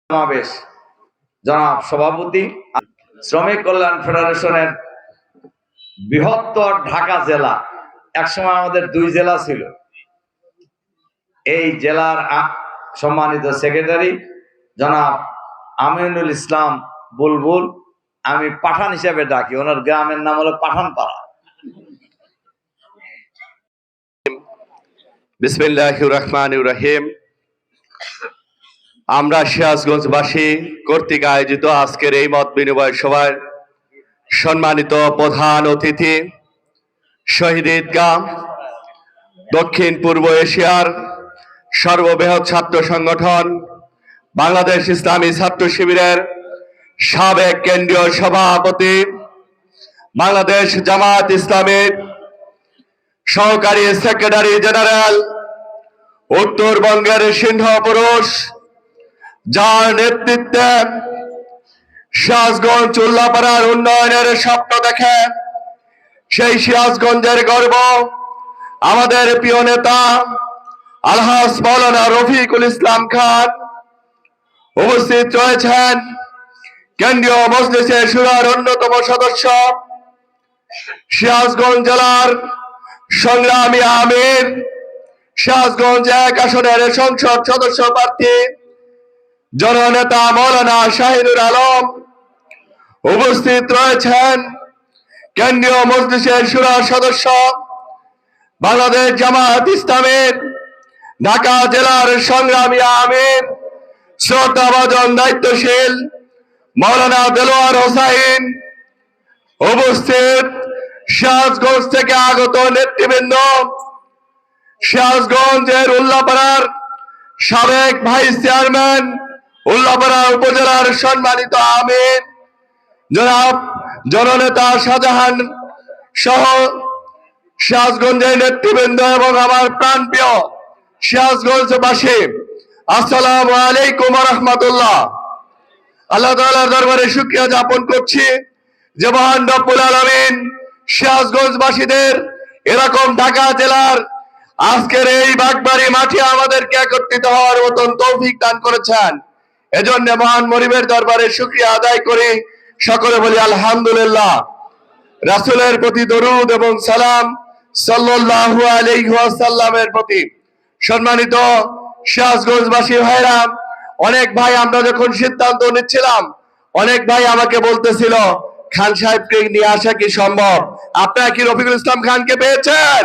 সমাবেশ জনাব সভাপতি শ্রমিক কল্যাণ ফেডারেশনের বৃহত্তর ঢাকা জেলা, একসময় আমাদের 2 জেলা ছিল। এই জেলার সম্মানিত সেক্রেটারি জনাব আমিনুল ইসলাম বুলবুল, আমি পাঠান হিসেবে ডাকি, ওনার গ্রামের নাম হলো পাঠানপাড়া। বিসমিল্লাহির রহমানির রহিম। আমরা সিরাজগঞ্জবাসী কর্তৃক আয়োজিত আজকের এই মত বিনিময় সভায় সম্মানিত প্রধান অতিথি, শহীদ ঈদগাহ দক্ষিণ পূর্ব এশিয়ার সর্ববৃহৎ ছাত্র সংগঠন বাংলাদেশ ইসলামী ছাত্র শিবিরের সাবেক কেন্দ্রীয় সভাপতি, বাংলাদেশ জামাত ইসলামীর সহকারী সেক্রেটারি জেনারেল, উত্তরবঙ্গের সিংহ পুরুষ, যার নেতৃত্বে সিরাজগঞ্জ উল্লাপাড়ার উন্নয়নের স্বপ্ন দেখে সেই সিরাজগঞ্জের গর্ব আমাদের প্রিয় নেতা আলহাজ মাওলানা রফিকুল ইসলাম খান উপস্থিত রয়েছেন। কেন্দ্রীয় মজলিসে শুরার অন্যতম সদস্য, সিরাজগঞ্জ জেলার সংগ্রামী আমির, সিরাজগঞ্জ 1 আসনের সংসদ সদস্য প্রার্থী জননেতা মাওলানা শাহিনুর আলম উপস্থিত রয়েছেন। কেন্দ্রীয় মজলিসের শুরার সদস্য, বাংলাদেশ জামাত ইসলামের ঢাকা জেলার সংগ্রামী আমির, শ্রদ্ধাভাজন দায়িত্বশীল মাওলানা দেলোয়ার হোসাইন উপস্থিত। সিরাজগঞ্জ থেকে আগত নেতৃবৃন্দ, সিরাজগঞ্জের উল্লাপাড়ার সাবেক ভাইস চেয়ারম্যান, উল্লাপাড়া উপজেলার সম্মানিত আমির জনাব জননেতা শাহজাহান সহ সিরাজগঞ্জের নেতৃবৃন্দ এবং আমার প্রাণপ্রিয় সিরাজগঞ্জবাসী, আসসালামু আলাইকুম ওয়া রাহমাতুল্লাহ। আল্লাহ তাআলার দরবারে শুকরিয়া জ্ঞাপন করছি যে মহান রব্বুল আলামিন সিরাজগঞ্জবাসীদের এরকম ঢাকা জেলার আজকের এই বাগবাড়ি মাঠে আমাদেরকে একত্রিত হওয়ার মতন তৌফিক দান করেছেন। এজন্য মহান মনিবের দরবারে শুকরিয়া আদায় করি, সকলে বলি আলহামদুলিল্লাহ। রাসূলের প্রতি দরুদ এবং সালাম সাল্লাল্লাহু আলাইহি ওয়াসাল্লামের প্রতি। সম্মানিত সিরাজগঞ্জবাসী ভাইরা, অনেক ভাই আমরা যখন সিদ্ধান্ত নিচ্ছিলাম, অনেক ভাই আমাকে বলতেছিল খান সাহেবকে নিয়ে আসা কি সম্ভব? আপনারা কি রফিকুল ইসলাম খানকে পেয়েছেন?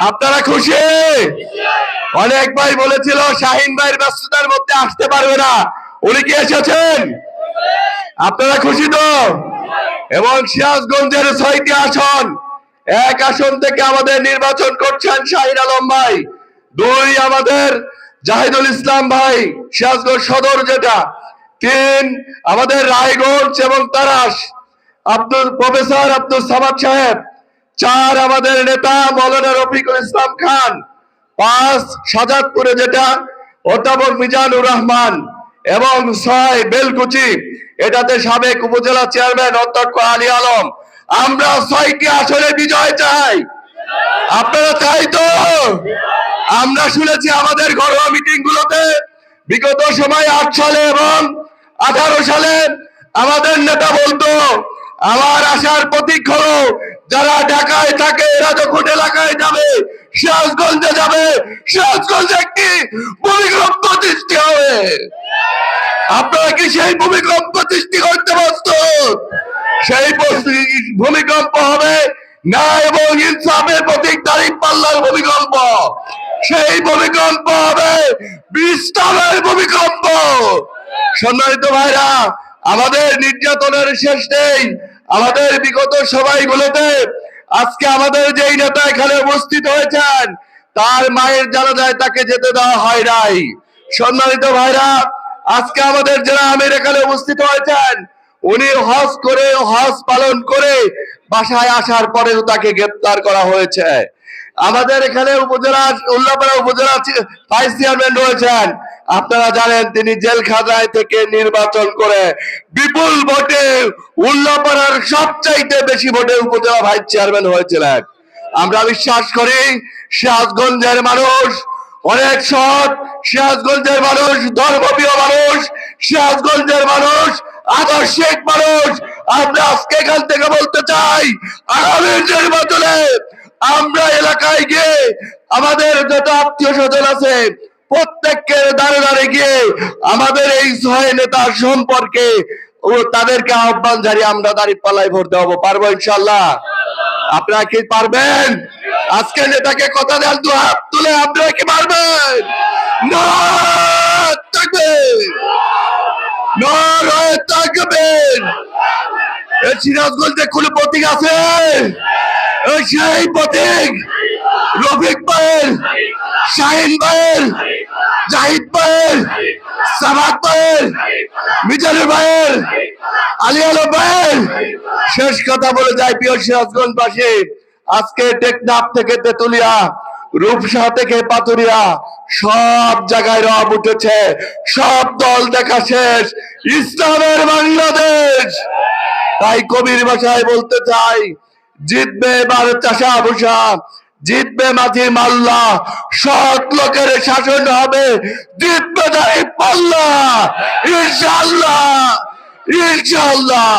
আপনারা খুশি? অনেক ভাই বলেছিল শাহিন ভাইয়ের ব্যস্ততার মধ্যে আসতে পারবে না, উনি কি এসেছেন? আপনারা খুশি তো? এবং সিরাজগঞ্জের 6টি আসন, 1 আসন থেকে আমাদের নির্বাচন করছেন শাহিন আলম ভাই, 2 আমাদের জাহিদুল ইসলাম ভাই সিরাজগঞ্জ সদর যেটা, 3 আমাদের রায়গঞ্জ এবং তারাস প্রফেসর আব্দুল সামাদ সাহেব, 4 আমাদের নেতা মাওলানা রফিকুল ইসলাম খান, 5 সাজাদপুরে যেটা অধ্যাপক মিজানুর রহমান, এবং 6 বেলকুচি এটাতে সাবেক উপজেলা চেয়ারম্যান অধ্যক্ষ আলী আলম। আমরা 6টি আসনে বিজয় চাই, আপনারা চাই তো? আমরা শুনেছি আমাদের ঘরোয়া মিটিং গুলোতে বিগত সময় 8 সালে এবং 18 সালে আমাদের নেতা বলতো আমার আশার প্রতীক হলো যারা ঢাকায় থাকে এরা যখন এলাকায় যাবে, সিরাজগঞ্জে যাবে, সিরাজগঞ্জে একটি ভূমিকম্প সৃষ্টি হবে। আপনারা কি সেই ভূমিকম্প সৃষ্টি করতে প্রস্তুত? সেই ভূমিকম্প হবে ন্যায় এবং ইনসাফের প্রতীক দাঁড়িপাল্লার ভূমিকম্প। সেই ভূমিকম্প হবে বিস্তারের ভূমিকম্প। সম্মানিত ভাইরা, আমাদের নির্যাতনের শেষ নেই। আমাদের বিগত সভাগুলোতে আজকে আমাদের যেই নেতা এখানে উপস্থিত হয়েছেন তার মায়ের জানাজায় তাকে যেতে দেওয়া হয় নাই। সম্মানিত ভাইরা, আজকে আমাদের যারা আমির এখানে উপস্থিত হয়েছেন, উনি হজ করে, হজ পালন করে বাসায় আসার পরেও তাকে গ্রেফতার করা হয়েছে। আমাদের এখানে উপজেলা উল্লাপাড়া উপজেলা ভাইস চেয়ারম্যান রয়েছেন, আপনারা জানেন তিনি জেলখানায় থেকে নির্বাচন করে বিপুল ভোটে উল্লাপাড়ার সবচাইতে বেশি ভোটে উপজেলা ভাইস চেয়ারম্যান হয়েছিলেন। আমরা বিশ্বাস করি সিরাজগঞ্জের মানুষ অনেক সৎ, সিরাজগঞ্জের মানুষ ধর্মপ্রিয় মানুষ, সিরাজগঞ্জের মানুষ আদর্শিক মানুষ। আমরা আজকে এখান থেকে বলতে চাই, আগামী নির্বাচনে আমরা এলাকায় গিয়ে আমাদের যত আত্মীয় স্বজন আছে প্রত্যেককে দাঁড়ে দাঁড়িয়ে গিয়ে আমাদের এই 6 নেতার সম্পর্কে ও তাদেরকে আহ্বান জানিয়ে আমরা দাঁড়িপাল্লায় ভোট দেবো। পারবো ইনশাল্লাহ? আপনারা কি পারবেন? আজকে নেতাকে কথা দেন, দু হাত তুলে আপনারা কি পারবেন? নারায়ে তাকবীর, নারায়ে তাকবীর। এই সিরাজগঞ্জে কোন প্রতীক আছে? সেই প্রতীক রফিক ভাইয়ের, শাহিন ভাইয়ের, জাহিদ ভাইয়ের, সাবাত ভাইয়ের, মিজানুর ভাইয়ের, আলী আলম ভাইয়ের। শেষ কথা বলে যাই, প্রিয় সিরাজগঞ্জবাসী, আজকে টেকনাফ থেকে তেতুলিয়া, রূপসা থেকে পাতুরিয়া সব জায়গায় রব উঠেছে। সব দল দেখা শেষ, ইসলামের বাংলাদেশ। তাই কবির ভাষায় বলতে চাই, জিতবে এবার চাষা ভুষা, জিতবে মাঝি মাল্লা, সৎ লোকের শাসন হবে, জিতবে দাঁড়িয়ে পাল্লা, ইনশাআল্লাহ, ইনশাআল্লাহ।